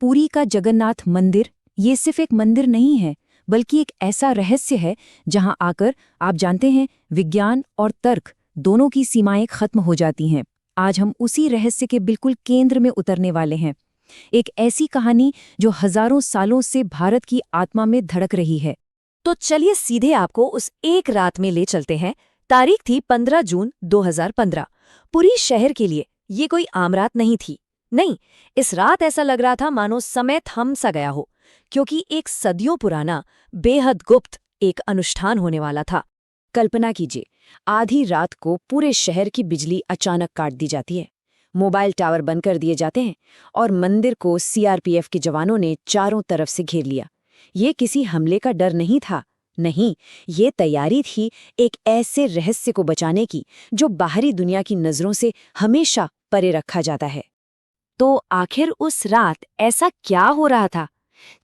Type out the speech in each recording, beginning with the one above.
पुरी का जगन्नाथ मंदिर ये सिर्फ एक मंदिर नहीं है, बल्कि एक ऐसा रहस्य है जहां आकर आप जानते हैं विज्ञान और तर्क दोनों की सीमाएं खत्म हो जाती हैं। आज हम उसी रहस्य के बिल्कुल केंद्र में उतरने वाले हैं। एक ऐसी कहानी जो हजारों सालों से भारत की आत्मा में धड़क रही है। तो चलिए सीधे आपको उस एक रात में ले चलते हैं। तारीख थी 15 जून 2015। पुरी शहर के लिए ये कोई आम रात नहीं थी। नहीं, इस रात ऐसा लग रहा था मानो समय थम सा गया हो, क्योंकि एक सदियों पुराना, बेहद गुप्त एक अनुष्ठान होने वाला था। कल्पना कीजिए, आधी रात को पूरे शहर की बिजली अचानक काट दी जाती है, मोबाइल टावर बंद कर दिए जाते हैं और मंदिर को सीआरपीएफ के जवानों ने चारों तरफ से घेर लिया। ये किसी हमले का डर नहीं था, नहीं, ये तैयारी थी एक ऐसे रहस्य को बचाने की जो बाहरी दुनिया की नजरों से हमेशा परे रखा जाता है। तो आखिर उस रात ऐसा क्या हो रहा था?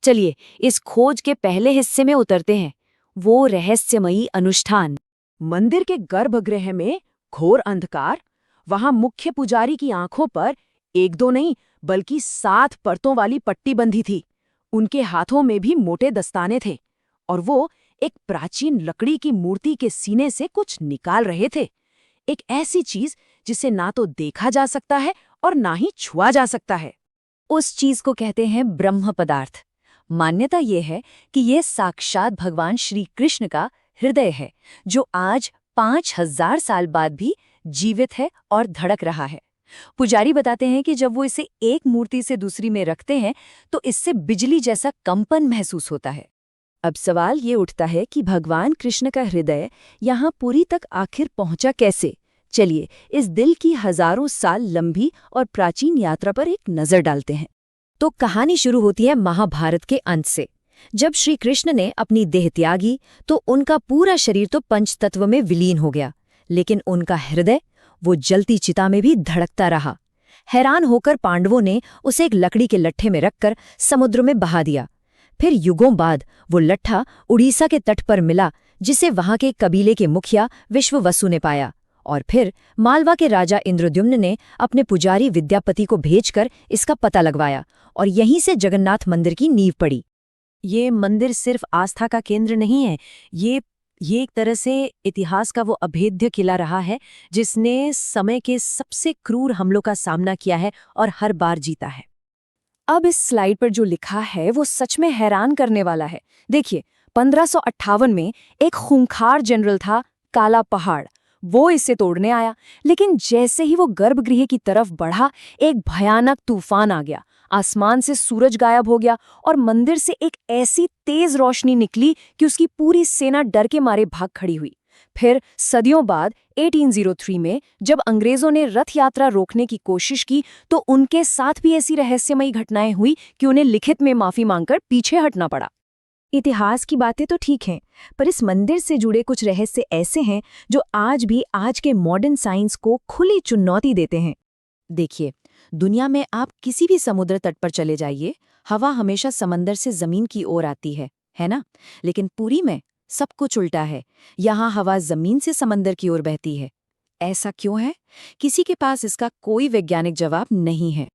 चलिए इस खोज के पहले हिस्से में उतरते हैं, वो रहस्यमयी अनुष्ठान। मंदिर के गर्भगृह में घोर अंधकार। वहां मुख्य पुजारी की आंखों पर एक दो नहीं बल्कि 7 परतों वाली पट्टी बंधी थी। उनके हाथों में भी मोटे दस्ताने थे और वो एक प्राचीन लकड़ी की मूर्ति के सीने से कुछ निकाल रहे थे। एक ऐसी चीज जिसे ना तो देखा जा सकता है और ना ही छुआ जा सकता है। उस चीज को कहते हैं ब्रह्म पदार्थ। मान्यता ये है कि ये साक्षात भगवान श्री कृष्ण का हृदय है, जो आज 5000 साल बाद भी जीवित है और धड़क रहा है। पुजारी बताते हैं कि जब वो इसे एक मूर्ति से दूसरी में रखते हैं तो इससे बिजली जैसा कंपन महसूस होता है। अब सवाल ये उठता है कि भगवान कृष्ण का हृदय यहाँ पुरी तक आखिर पहुंचा कैसे? चलिए इस दिल की हजारों साल लंबी और प्राचीन यात्रा पर एक नजर डालते हैं। तो कहानी शुरू होती है महाभारत के अंत से। जब श्री कृष्ण ने अपनी देह त्यागी तो उनका पूरा शरीर तो पंचतत्व में विलीन हो गया, लेकिन उनका हृदय वो जलती चिता में भी धड़कता रहा। हैरान होकर पांडवों ने उसे एक लकड़ी के लट्ठे में रखकर समुद्र में बहा दिया। फिर युगों बाद वो लट्ठा उड़ीसा के तट पर मिला, जिसे वहां के कबीले के मुखिया विश्ववसु ने पाया, और फिर मालवा के राजा इंद्रद्युम्न ने अपने पुजारी विद्यापति को भेजकर इसका पता लगवाया और यहीं से जगन्नाथ मंदिर की नींव पड़ी। ये मंदिर सिर्फ आस्था का केंद्र नहीं है, ये एक तरह से इतिहास का वो अभेद्य किला रहा है जिसने समय के सबसे क्रूर हमलों का सामना किया है और हर बार जीता है। अब इस स्लाइड पर जो लिखा है वो सच में हैरान करने वाला है। देखिए, 1558 में एक खूंखार जनरल था काला पहाड़, वो इसे तोड़ने आया, लेकिन जैसे ही वो गर्भगृह की तरफ बढ़ा एक भयानक तूफान आ गया। आसमान से सूरज गायब हो गया और मंदिर से एक ऐसी तेज रोशनी निकली कि उसकी पूरी सेना डर के मारे भाग खड़ी हुई। फिर सदियों बाद 1803 में जब अंग्रेजों ने रथ यात्रा रोकने की कोशिश की तो उनके साथ भी ऐसी रहस्यमयी घटनाएं हुई कि उन्हें लिखित में माफी मांगकर पीछे हटना पड़ा। इतिहास की बातें तो ठीक हैं, पर इस मंदिर से जुड़े कुछ रहस्य ऐसे हैं जो आज भी आज के मॉडर्न साइंस को खुली चुनौती देते हैं। देखिए, दुनिया में आप किसी भी समुद्र तट पर चले जाइए, हवा हमेशा समंदर से जमीन की ओर आती है ना? लेकिन पुरी में सब कुछ उल्टा है। यहाँ हवा जमीन से समंदर की ओर बहती है। ऐसा क्यों है? किसी के पास इसका कोई वैज्ञानिक जवाब नहीं है।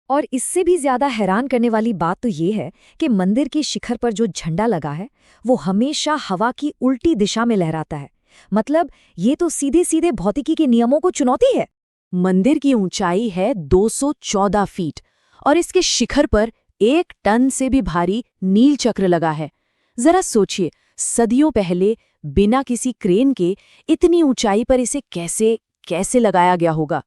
और इससे भी ज्यादा हैरान करने वाली बात तो ये है कि मंदिर के शिखर पर जो झंडा लगा है वो हमेशा हवा की उल्टी दिशा में लहराता है। मतलब ये तो सीधे सीधे भौतिकी के नियमों को चुनौती है। मंदिर की ऊंचाई है 214 फीट और इसके शिखर पर 1 टन से भी भारी नील चक्र लगा है। जरा सोचिए, सदियों पहले बिना किसी क्रेन के इतनी ऊंचाई पर इसे कैसे लगाया गया होगा।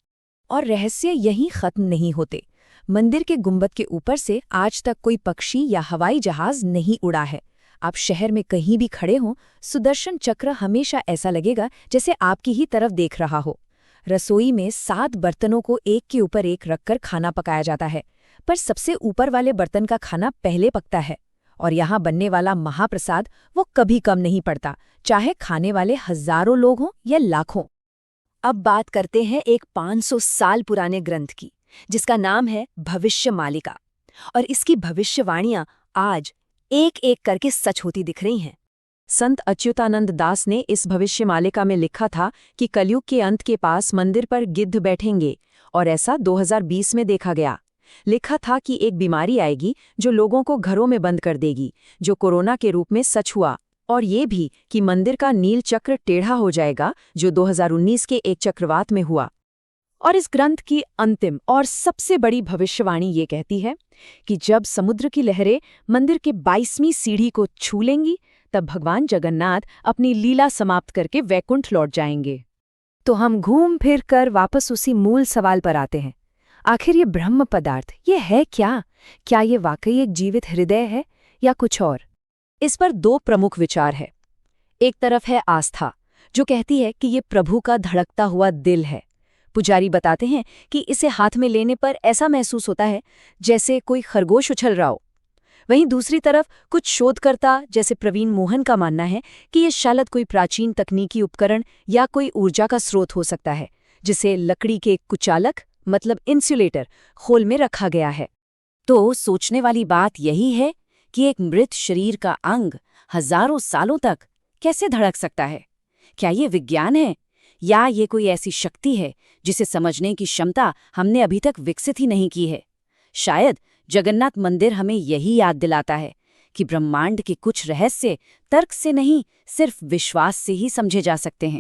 और रहस्य यहीं खत्म नहीं होते। मंदिर के गुंबद के ऊपर से आज तक कोई पक्षी या हवाई जहाज नहीं उड़ा है। आप शहर में कहीं भी खड़े हों, सुदर्शन चक्र हमेशा ऐसा लगेगा जैसे आपकी ही तरफ देख रहा हो। रसोई में 7 बर्तनों को एक के ऊपर एक रखकर खाना पकाया जाता है, पर सबसे ऊपर वाले बर्तन का खाना पहले पकता है। और यहाँ बनने वाला महाप्रसाद वो कभी कम नहीं पड़ता, चाहे खाने वाले हजारों लोग हों या लाखों। अब बात करते हैं एक 500 साल पुराने ग्रंथ की, जिसका नाम है भविष्य मालिका। और इसकी भविष्यवाणियां आज एक एक करके सच होती दिख रही हैं। संत अच्युतानंद दास ने इस भविष्य मालिका में लिखा था कि कलयुग के अंत के पास मंदिर पर गिद्ध बैठेंगे, और ऐसा 2020 में देखा गया। लिखा था कि एक बीमारी आएगी जो लोगों को घरों में बंद कर देगी, जो कोरोना के रूप में सच हुआ, और ये भी कि मंदिर का नील चक्र टेढ़ा हो जाएगा, जो 2019 के एक चक्रवात में हुआ। और इस ग्रंथ की अंतिम और सबसे बड़ी भविष्यवाणी ये कहती है कि जब समुद्र की लहरें मंदिर के 22वीं सीढ़ी को छू लेंगी, तब भगवान जगन्नाथ अपनी लीला समाप्त करके वैकुंठ लौट जाएंगे। तो हम घूम फिर कर वापस उसी मूल सवाल पर आते हैं। आखिर ये ब्रह्म पदार्थ ये है क्या? क्या ये वाकई एक जीवित हृदय है या कुछ और? इस पर दो प्रमुख विचार है। एक तरफ है आस्था, जो कहती है कि ये प्रभु का धड़कता हुआ दिल है। पुजारी बताते हैं कि इसे हाथ में लेने पर ऐसा महसूस होता है जैसे कोई खरगोश उछल रहा हो। वहीं दूसरी तरफ कुछ शोधकर्ता जैसे प्रवीण मोहन का मानना है कि ये शायद कोई प्राचीन तकनीकी उपकरण या कोई ऊर्जा का स्रोत हो सकता है, जिसे लकड़ी के कुचालक मतलब इंसुलेटर खोल में रखा गया है। तो सोचने वाली बात यही है कि एक मृत शरीर का अंग हजारों सालों तक कैसे धड़क सकता है? क्या ये विज्ञान है या ये कोई ऐसी शक्ति है जिसे समझने की क्षमता हमने अभी तक विकसित ही नहीं की है? शायद जगन्नाथ मंदिर हमें यही याद दिलाता है कि ब्रह्मांड के कुछ रहस्य तर्क से नहीं, सिर्फ विश्वास से ही समझे जा सकते हैं।